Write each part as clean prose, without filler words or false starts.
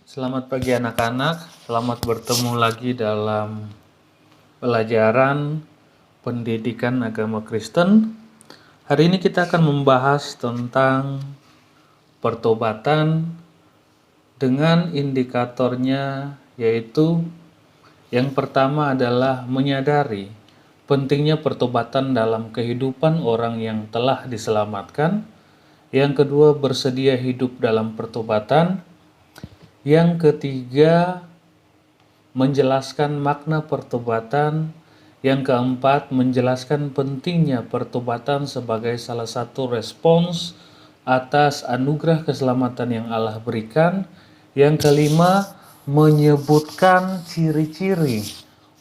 Selamat pagi anak-anak, selamat bertemu lagi dalam pelajaran pendidikan agama Kristen. Hari ini kita akan membahas tentang pertobatan dengan indikatornya, yaitu yang pertama adalah menyadari pentingnya pertobatan dalam kehidupan orang yang telah diselamatkan. Yang kedua, bersedia hidup dalam pertobatan. Yang ketiga, menjelaskan makna pertobatan. Yang keempat, menjelaskan pentingnya pertobatan sebagai salah satu respons atas anugerah keselamatan yang Allah berikan. Yang kelima, menyebutkan ciri-ciri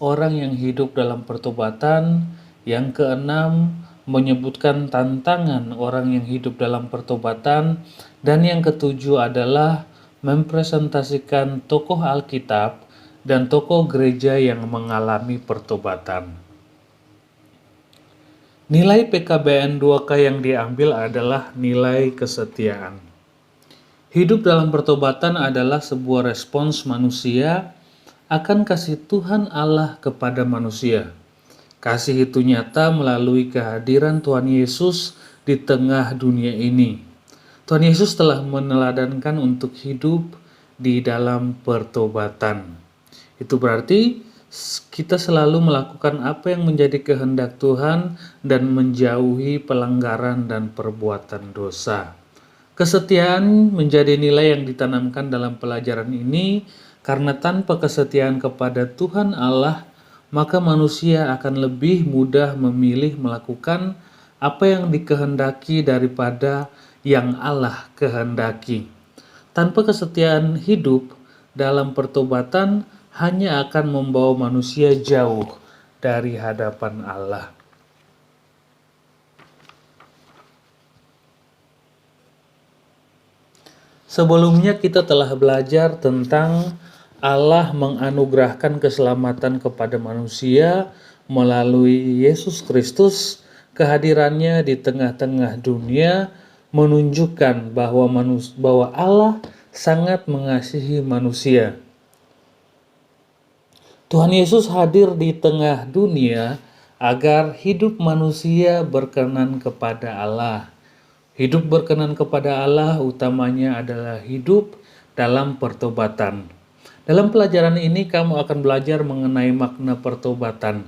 orang yang hidup dalam pertobatan. Yang keenam, menyebutkan tantangan orang yang hidup dalam pertobatan. Dan yang ketujuh adalah mempresentasikan tokoh Alkitab dan tokoh gereja yang mengalami pertobatan. Nilai PKBN 2K yang diambil adalah nilai kesetiaan. Hidup dalam pertobatan adalah sebuah respons manusia akan kasih Tuhan Allah kepada manusia. Kasih itu nyata melalui kehadiran Tuhan Yesus di tengah dunia ini. Tuhan Yesus telah meneladankan untuk hidup di dalam pertobatan. Itu berarti kita selalu melakukan apa yang menjadi kehendak Tuhan dan menjauhi pelanggaran dan perbuatan dosa. Kesetiaan menjadi nilai yang ditanamkan dalam pelajaran ini karena tanpa kesetiaan kepada Tuhan Allah, maka manusia akan lebih mudah memilih melakukan apa yang dikehendaki daripada yang Allah kehendaki. Tanpa kesetiaan hidup dalam pertobatan hanya akan membawa manusia jauh dari hadapan Allah. Sebelumnya kita telah belajar tentang Allah menganugerahkan keselamatan kepada manusia melalui Yesus Kristus. Kehadirannya di tengah-tengah dunia menunjukkan bahwa Allah sangat mengasihi manusia. Tuhan Yesus hadir di tengah dunia agar hidup manusia berkenan kepada Allah. Hidup berkenan kepada Allah utamanya adalah hidup dalam pertobatan. Dalam pelajaran ini kamu akan belajar mengenai makna pertobatan.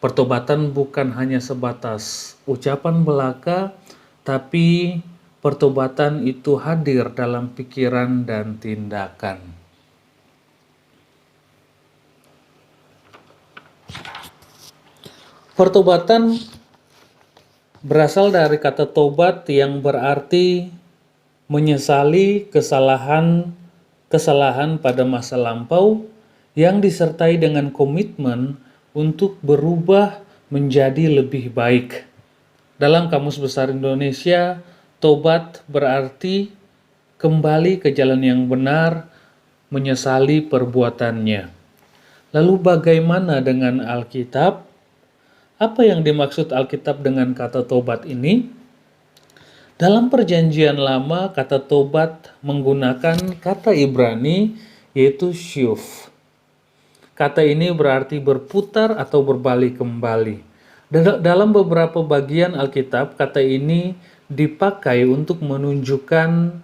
Pertobatan bukan hanya sebatas ucapan belaka, tapi pertobatan itu hadir dalam pikiran dan tindakan. Pertobatan berasal dari kata tobat yang berarti menyesali kesalahan pada masa lampau yang disertai dengan komitmen untuk berubah menjadi lebih baik. Dalam Kamus Besar Indonesia, tobat berarti kembali ke jalan yang benar, menyesali perbuatannya. Lalu bagaimana dengan Alkitab? Apa yang dimaksud Alkitab dengan kata tobat ini? Dalam Perjanjian Lama, kata tobat menggunakan kata Ibrani yaitu shuf. Kata ini berarti berputar atau berbalik kembali. Dalam beberapa bagian Alkitab, kata ini dipakai untuk menunjukkan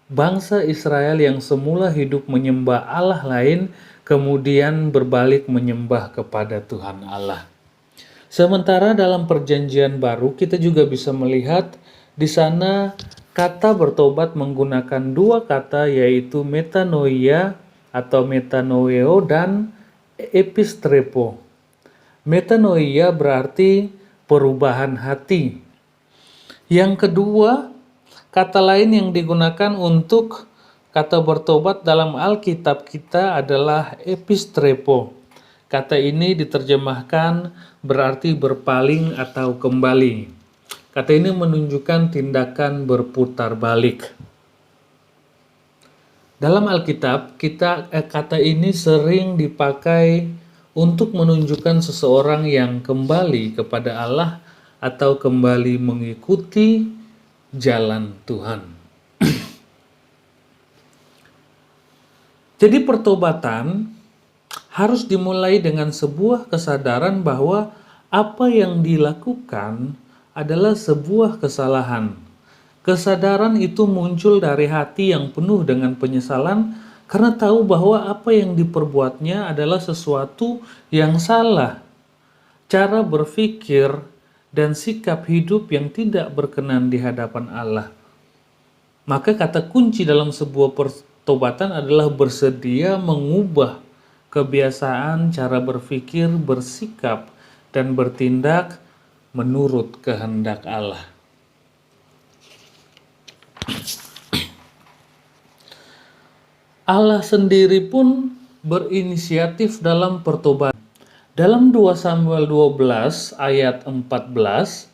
bangsa Israel yang semula hidup menyembah Allah lain, kemudian berbalik menyembah kepada Tuhan Allah. Sementara dalam Perjanjian Baru kita juga bisa melihat di sana kata bertobat menggunakan dua kata, yaitu metanoia atau metanoeo dan epistrepo. Metanoia berarti perubahan hati. Yang kedua, kata lain yang digunakan untuk kata bertobat dalam Alkitab kita adalah epistrepo. Kata ini diterjemahkan berarti berpaling atau kembali. Kata ini menunjukkan tindakan berputar balik. Dalam Alkitab, kata ini sering dipakai untuk menunjukkan seseorang yang kembali kepada Allah atau kembali mengikuti jalan Tuhan. Jadi pertobatan harus dimulai dengan sebuah kesadaran bahwa apa yang dilakukan adalah sebuah kesalahan. Kesadaran itu muncul dari hati yang penuh dengan penyesalan karena tahu bahwa apa yang diperbuatnya adalah sesuatu yang salah. Cara berpikir dan sikap hidup yang tidak berkenan di hadapan Allah. Maka kata kunci dalam sebuah pertobatan adalah bersedia mengubah kebiasaan, cara berpikir, bersikap, dan bertindak menurut kehendak Allah. Allah sendiri pun berinisiatif dalam pertobatan. Dalam 2 Samuel 12 ayat 14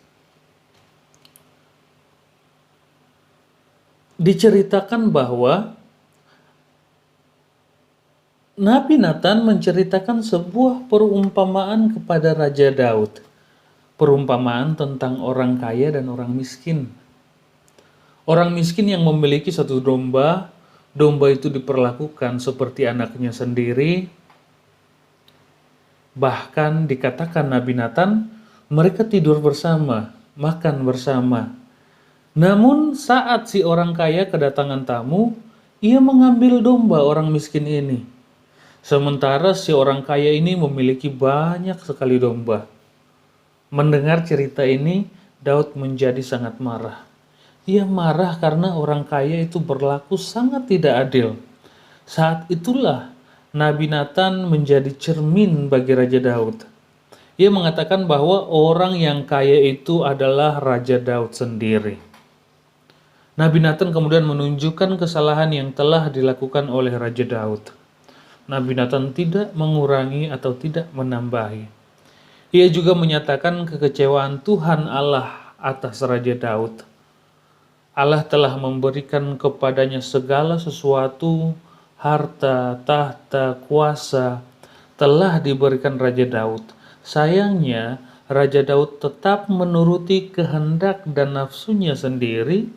diceritakan bahwa Nabi Nathan menceritakan sebuah perumpamaan kepada Raja Daud. Perumpamaan tentang orang kaya dan orang miskin. Orang miskin yang memiliki satu domba, domba itu diperlakukan seperti anaknya sendiri. Bahkan dikatakan Nabi Nathan, mereka tidur bersama, makan bersama. Namun saat si orang kaya kedatangan tamu, ia mengambil domba orang miskin ini. Sementara si orang kaya ini memiliki banyak sekali domba. Mendengar cerita ini, Daud menjadi sangat marah. Ia marah karena orang kaya itu berlaku sangat tidak adil. Saat itulah Nabi Nathan menjadi cermin bagi Raja Daud. Ia mengatakan bahwa orang yang kaya itu adalah Raja Daud sendiri. Nabi Nathan kemudian menunjukkan kesalahan yang telah dilakukan oleh Raja Daud. Nabi Nathan tidak mengurangi atau tidak menambahi. Ia juga menyatakan kekecewaan Tuhan Allah atas Raja Daud. Allah telah memberikan kepadanya segala sesuatu, harta, tahta, kuasa, telah diberikan Raja Daud. Sayangnya, Raja Daud tetap menuruti kehendak dan nafsunya sendiri,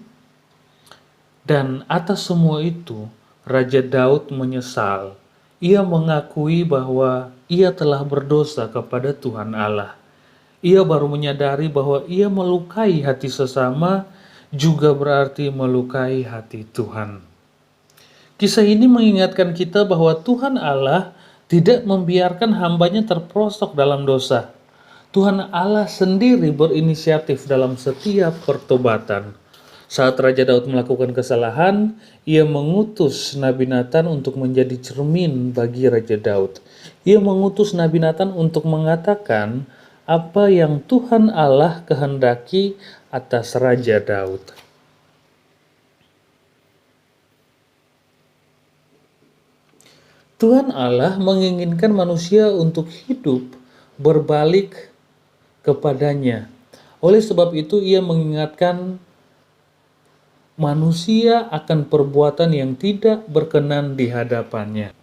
dan atas semua itu, Raja Daud menyesal. Ia mengakui bahwa ia telah berdosa kepada Tuhan Allah. Ia baru menyadari bahwa ia melukai hati sesama, juga berarti melukai hati Tuhan. Kisah ini mengingatkan kita bahwa Tuhan Allah tidak membiarkan hambanya terperosok dalam dosa. Tuhan Allah sendiri berinisiatif dalam setiap pertobatan. Saat Raja Daud melakukan kesalahan, ia mengutus Nabi Nathan untuk menjadi cermin bagi Raja Daud. Ia mengutus Nabi Nathan untuk mengatakan apa yang Tuhan Allah kehendaki atas Raja Daud. Tuhan Allah menginginkan manusia untuk hidup berbalik kepadanya. Oleh sebab itu, ia mengingatkan manusia akan perbuatan yang tidak berkenan di hadapannya.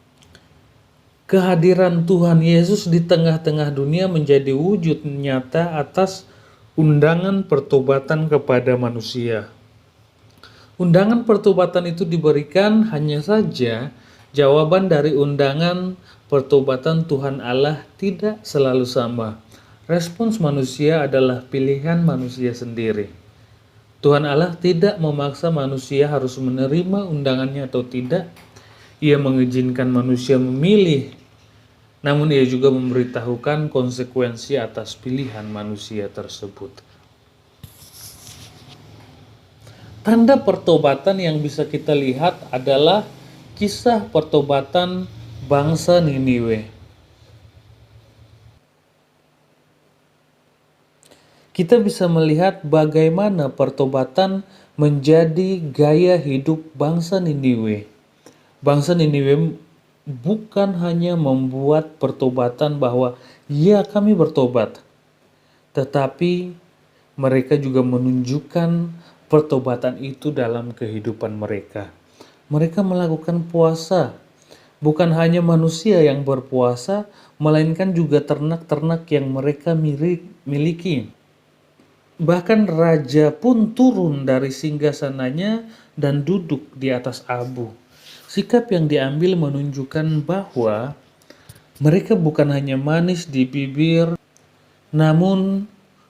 Kehadiran Tuhan Yesus di tengah-tengah dunia menjadi wujud nyata atas undangan pertobatan kepada manusia. Undangan pertobatan itu diberikan, hanya saja jawaban dari undangan pertobatan Tuhan Allah tidak selalu sama. Respons manusia adalah pilihan manusia sendiri. Tuhan Allah tidak memaksa manusia harus menerima undangannya atau tidak. Ia mengizinkan manusia memilih, namun ia juga memberitahukan konsekuensi atas pilihan manusia tersebut. Tanda pertobatan yang bisa kita lihat adalah kisah pertobatan bangsa Niniwe. Kita bisa melihat bagaimana pertobatan menjadi gaya hidup bangsa Niniwe. Bangsa Niniwe bukan hanya membuat pertobatan bahwa ya kami bertobat, tetapi mereka juga menunjukkan pertobatan itu dalam kehidupan mereka. Mereka melakukan puasa. Bukan hanya manusia yang berpuasa, melainkan juga ternak-ternak yang mereka miliki. Bahkan raja pun turun dari singgasananya dan duduk di atas abu. Sikap yang diambil menunjukkan bahwa mereka bukan hanya manis di bibir, namun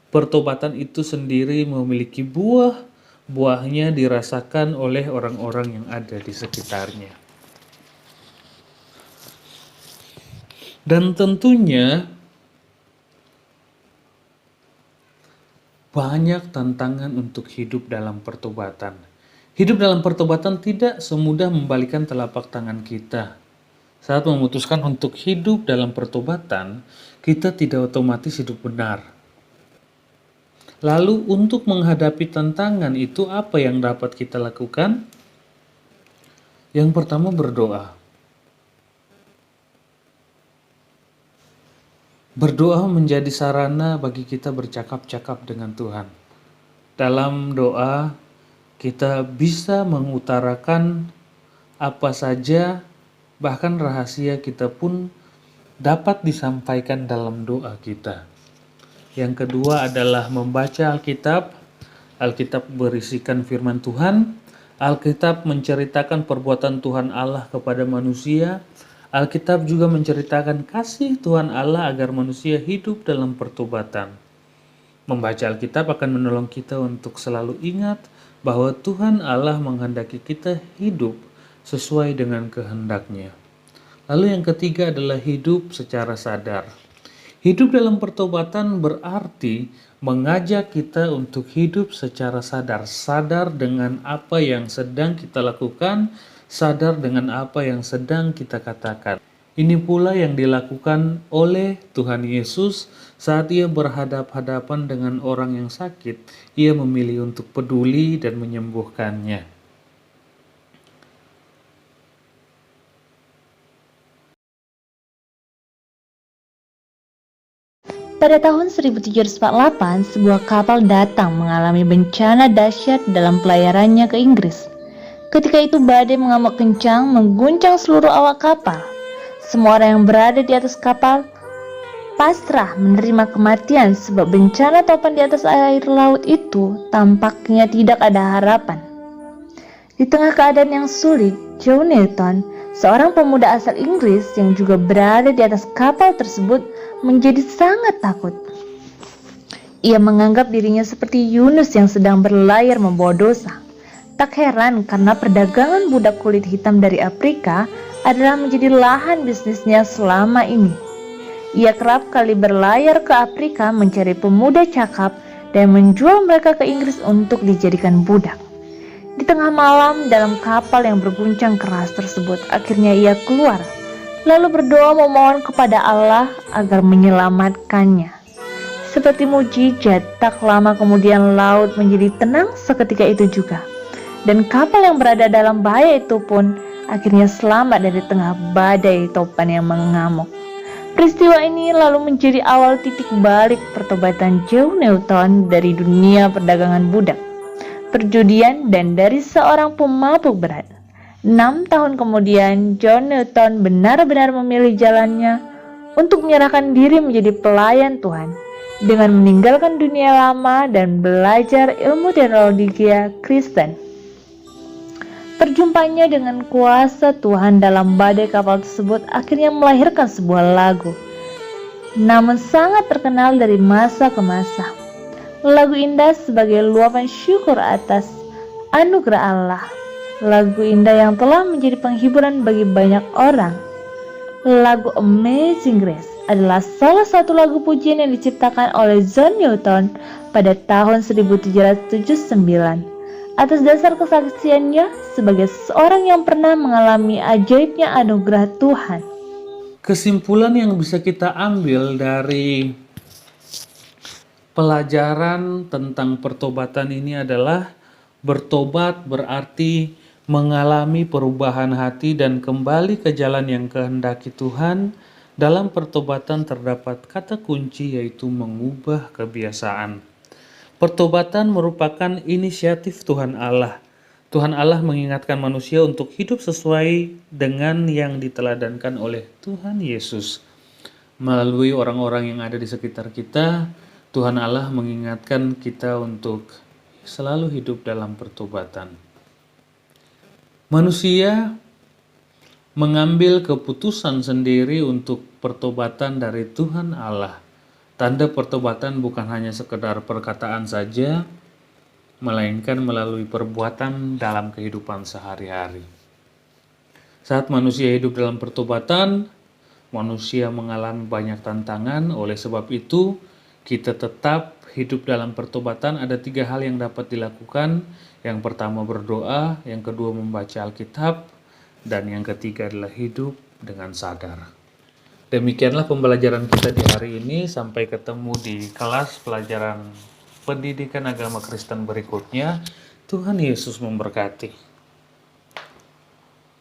pertobatan itu sendiri memiliki buah. Buahnya dirasakan oleh orang-orang yang ada di sekitarnya. Dan tentunya banyak tantangan untuk hidup dalam pertobatan. Hidup dalam pertobatan tidak semudah membalikan telapak tangan kita. Saat memutuskan untuk hidup dalam pertobatan, kita tidak otomatis hidup benar. Lalu untuk menghadapi tantangan itu apa yang dapat kita lakukan? Yang pertama berdoa. Berdoa menjadi sarana bagi kita bercakap-cakap dengan Tuhan. Dalam doa, kita bisa mengutarakan apa saja, bahkan rahasia kita pun dapat disampaikan dalam doa kita. Yang kedua adalah membaca Alkitab. Alkitab berisikan firman Tuhan. Alkitab menceritakan perbuatan Tuhan Allah kepada manusia. Alkitab juga menceritakan kasih Tuhan Allah agar manusia hidup dalam pertobatan. Membaca Alkitab akan menolong kita untuk selalu ingat bahwa Tuhan Allah menghendaki kita hidup sesuai dengan kehendaknya. Lalu yang ketiga adalah hidup secara sadar. Hidup dalam pertobatan berarti mengajak kita untuk hidup secara sadar. Sadar dengan apa yang sedang kita lakukan, sadar dengan apa yang sedang kita katakan. Ini pula yang dilakukan oleh Tuhan Yesus saat ia berhadap-hadapan dengan orang yang sakit. Ia memilih untuk peduli dan menyembuhkannya. Pada tahun 1748, sebuah kapal datang mengalami bencana dahsyat dalam pelayarannya ke Inggris. Ketika itu badai mengamuk kencang mengguncang seluruh awak kapal. Semua orang yang berada di atas kapal pasrah menerima kematian sebab bencana topan di atas air laut itu tampaknya tidak ada harapan. Di tengah keadaan yang sulit, John Newton, seorang pemuda asal Inggris yang juga berada di atas kapal tersebut, menjadi sangat takut. Ia menganggap dirinya seperti Yunus yang sedang berlayar membawa dosa. Tak heran karena perdagangan budak kulit hitam dari Afrika adalah menjadi lahan bisnisnya selama ini. Ia kerap kali berlayar ke Afrika mencari pemuda cakap dan menjual mereka ke Inggris untuk dijadikan budak. Di tengah malam dalam kapal yang berguncang keras tersebut, akhirnya ia keluar, lalu berdoa memohon kepada Allah agar menyelamatkannya. Seperti mujizat, tak lama kemudian laut menjadi tenang seketika itu juga. Dan kapal yang berada dalam bahaya itu pun akhirnya selamat dari tengah badai topan yang mengamuk. Peristiwa ini lalu menjadi awal titik balik pertobatan John Newton dari dunia perdagangan budak, perjudian, dan dari seorang pemabuk berat. 6 tahun kemudian, John Newton benar-benar memilih jalannya untuk menyerahkan diri menjadi pelayan Tuhan dengan meninggalkan dunia lama dan belajar ilmu teologi Kristen. Perjumpaannya dengan kuasa Tuhan dalam badai kapal tersebut akhirnya melahirkan sebuah lagu, namun sangat terkenal dari masa ke masa. Lagu indah sebagai luapan syukur atas anugerah Allah. Lagu indah yang telah menjadi penghiburan bagi banyak orang. Lagu Amazing Grace adalah salah satu lagu pujian yang diciptakan oleh John Newton pada tahun 1779 atas dasar kesaksiannya sebagai seorang yang pernah mengalami ajaibnya anugerah Tuhan. Kesimpulan yang bisa kita ambil dari pelajaran tentang pertobatan ini adalah bertobat berarti mengalami perubahan hati dan kembali ke jalan yang kehendaki Tuhan. Dalam pertobatan terdapat kata kunci yaitu mengubah kebiasaan. Pertobatan merupakan inisiatif Tuhan Allah. Tuhan Allah mengingatkan manusia untuk hidup sesuai dengan yang diteladankan oleh Tuhan Yesus. Melalui orang-orang yang ada di sekitar kita, Tuhan Allah mengingatkan kita untuk selalu hidup dalam pertobatan. Manusia mengambil keputusan sendiri untuk pertobatan dari Tuhan Allah. Tanda pertobatan bukan hanya sekedar perkataan saja, melainkan melalui perbuatan dalam kehidupan sehari-hari. Saat manusia hidup dalam pertobatan, manusia mengalami banyak tantangan. Oleh sebab itu, kita tetap hidup dalam pertobatan. Ada 3 hal yang dapat dilakukan. Yang pertama berdoa, yang kedua membaca Alkitab, dan yang ketiga adalah hidup dengan sadar. Demikianlah pembelajaran kita di hari ini. Sampai ketemu di kelas pelajaran pendidikan agama Kristen berikutnya. Tuhan Yesus memberkati.